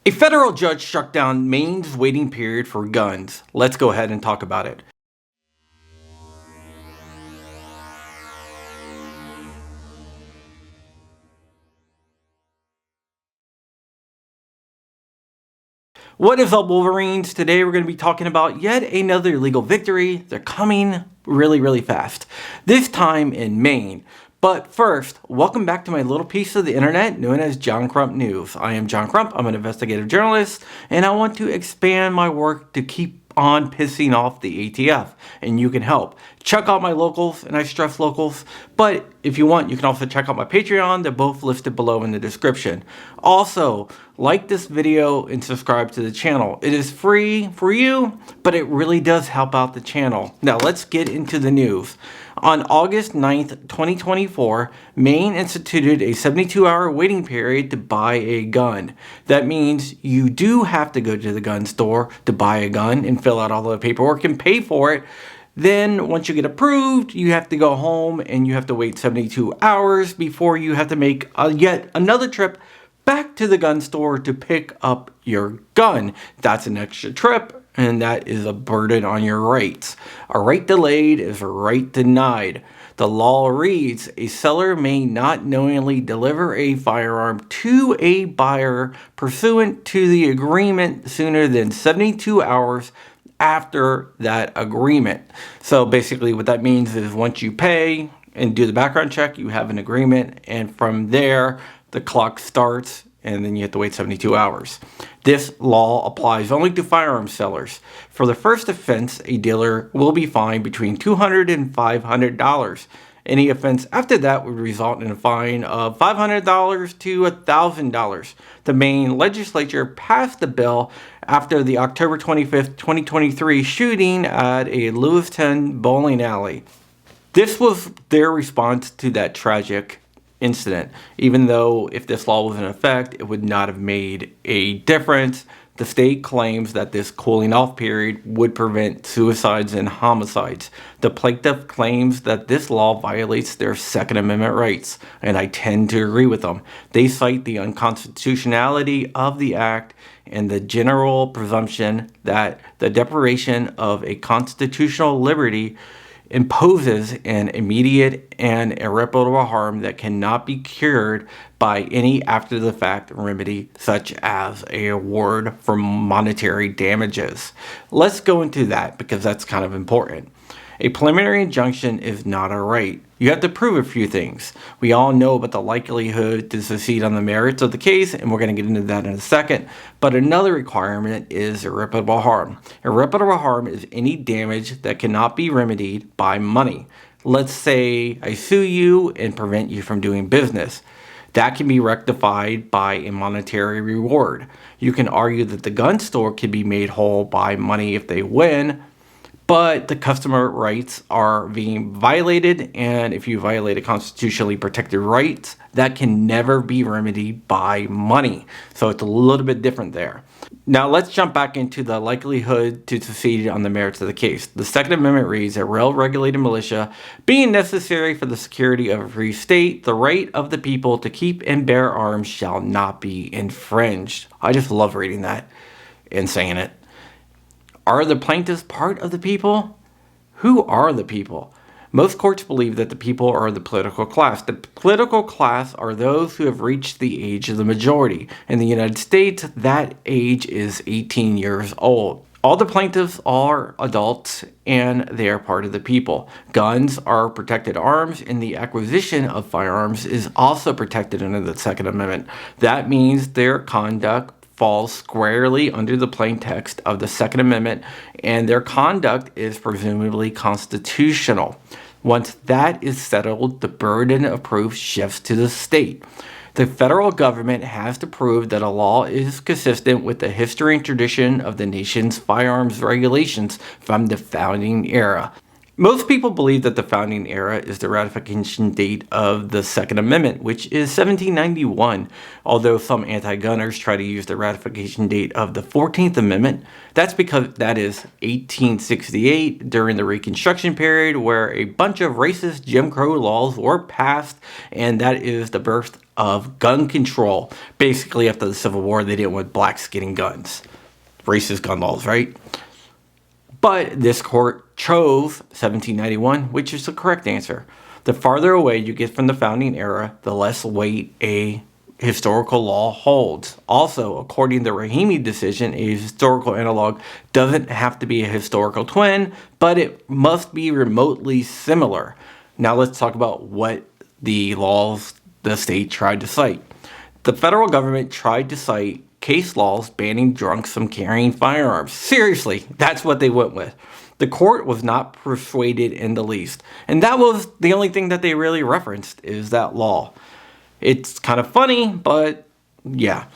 A federal judge struck down Maine's waiting period for guns. Let's go ahead and talk about it. What is up, Wolverines? Today we're going to be talking about yet another legal victory. They're coming really fast. This time in Maine. But first, welcome back to my little piece of the internet known as John Crump News. I am John Crump. I'm an investigative journalist, and I want to expand my work to keep on pissing off the ATF, and you can help. Check out my locals, and I stress locals, but if you want, you can also check out my Patreon. They're both listed below in the description. Also, like this video and subscribe to the channel. It is free for you, but it really does help out the channel. Now, let's get into the news. On August 9th, 2024, Maine instituted a 72-hour waiting period to buy a gun. That means you do have to go to the gun store to buy a gun and fill out all the paperwork and pay for it. Then, once you get approved, you have to go home and you have to wait 72 hours before you have to make yet another trip back to the gun store to pick up your gun. That's an extra trip, and that is a burden on your rights. A right delayed is a right denied. The law reads, a seller may not knowingly deliver a firearm to a buyer pursuant to the agreement sooner than 72 hours after that agreement. So basically what that means is once you pay and do the background check, you have an agreement, and from there the clock starts, and then you have to wait 72 hours. This law applies only to firearm sellers. For the first offense, a dealer will be fined between $200 and $500. Any offense after that would result in a fine of $500 to $1,000. The Maine legislature passed the bill after the October 25th, 2023 shooting at a Lewiston bowling alley. This was their response to that tragic incident. Even though if this law was in effect, it would not have made a difference. The state claims that this cooling off period would prevent suicides and homicides. The plaintiff claims that this law violates their Second Amendment rights, and I tend to agree with them. They cite the unconstitutionality of the act and the general presumption that the deprivation of a constitutional liberty imposes an immediate and irreparable harm that cannot be cured by any after-the-fact remedy, such as a award for monetary damages. Let's go into that because that's kind of important. A preliminary injunction is not a right. You have to prove a few things. We all know about the likelihood to succeed on the merits of the case, and we're going to get into that in a second. But another requirement is irreparable harm. Irreparable harm is any damage that cannot be remedied by money. Let's say I sue you and prevent you from doing business. That can be rectified by a monetary reward. You can argue that the gun store can be made whole by money if they win, but the customer rights are being violated, and if you violate a constitutionally protected right, that can never be remedied by money. So it's a little bit different there. Now let's jump back into the likelihood to succeed on the merits of the case. The Second Amendment reads, a well-regulated militia being necessary for the security of a free state, the right of the people to keep and bear arms shall not be infringed. I just love reading that and saying it. Are the plaintiffs part of the people? Who are the people? Most courts believe that the people are the political class. The political class are those who have reached the age of the majority. In the United States, that age is 18 years old. All the plaintiffs are adults, and they are part of the people. Guns are protected arms, and the acquisition of firearms is also protected under the Second Amendment. That means their conduct falls squarely under the plain text of the Second Amendment, and their conduct is presumably constitutional. Once that is settled, the burden of proof shifts to the state. The federal government has to prove that a law is consistent with the history and tradition of the nation's firearms regulations from the founding era. Most people believe that the founding era is the ratification date of the Second Amendment, which is 1791, although some anti-gunners try to use the ratification date of the 14th Amendment. That's because that is 1868, during the Reconstruction period, where a bunch of racist Jim Crow laws were passed, and that is the birth of gun control. Basically, after the Civil War, they didn't want blacks getting guns. Racist gun laws, right? But this court chose 1791, which is the correct answer. The farther away you get from the founding era, the less weight a historical law holds. Also, according to the Rahimi decision, a historical analog doesn't have to be a historical twin, but it must be remotely similar. Now let's talk about what the laws the state tried to cite. The federal government tried to cite case laws banning drunks from carrying firearms. Seriously, that's what they went with. The court was not persuaded in the least. And that was the only thing that they really referenced, is that law. It's kind of funny, but yeah.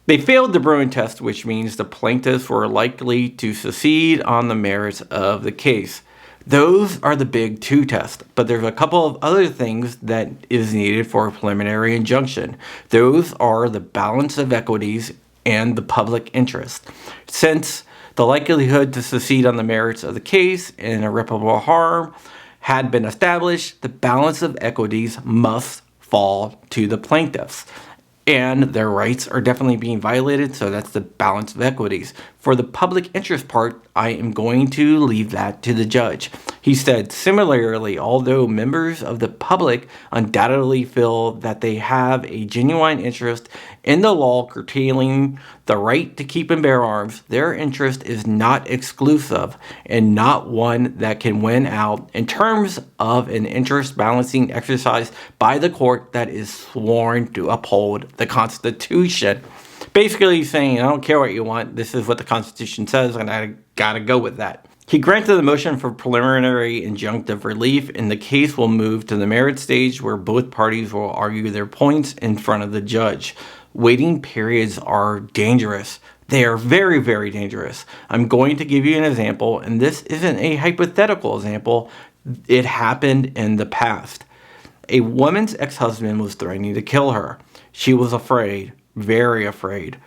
They failed the Bruin test, which means the plaintiffs were likely to succeed on the merits of the case. Those are the big two tests, but there's a couple of other things that is needed for a preliminary injunction. Those are the balance of equities and the public interest. Since the likelihood to succeed on the merits of the case and irreparable harm had been established, the balance of equities must fall to the plaintiffs. And their rights are definitely being violated, so that's the balance of equities. For the public interest part, I am going to leave that to the judge. He said, similarly, although members of the public undoubtedly feel that they have a genuine interest in the law curtailing the right to keep and bear arms, their interest is not exclusive and not one that can win out in terms of an interest balancing exercise by the court that is sworn to uphold the Constitution. Basically saying, I don't care what you want, this is what the Constitution says, and I gotta go with that. He granted the motion for preliminary injunctive relief, and the case will move to the merit stage where both parties will argue their points in front of the judge. Waiting periods are dangerous. They are very, very dangerous. I'm going to give you an example, and this isn't a hypothetical example. It happened in the past. A woman's ex-husband was threatening to kill her. She was afraid, very afraid.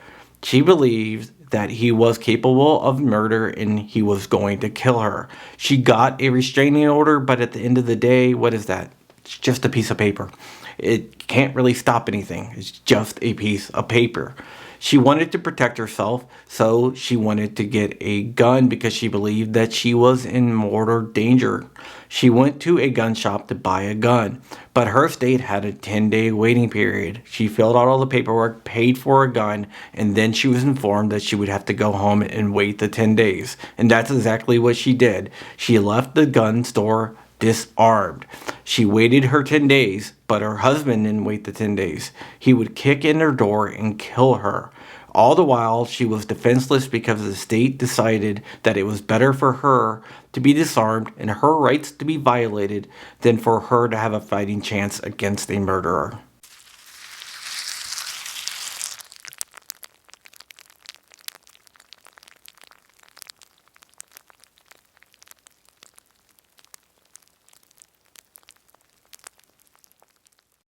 She believed that he was capable of murder and he was going to kill her. She got a restraining order, but at the end of the day, what is that? It's just a piece of paper. It can't really stop anything. It's just a piece of paper. She wanted to protect herself, so she wanted to get a gun because she believed that she was in mortal danger. She went to a gun shop to buy a gun, but her state had a 10-day waiting period. She filled out all the paperwork, paid for a gun, and then she was informed that she would have to go home and wait the 10 days. And that's exactly what she did. She left the gun store disarmed. She waited her 10 days, but her husband didn't wait the 10 days. He would kick in her door and kill her. All the while, she was defenseless because the state decided that it was better for her to be disarmed and her rights to be violated than for her to have a fighting chance against a murderer.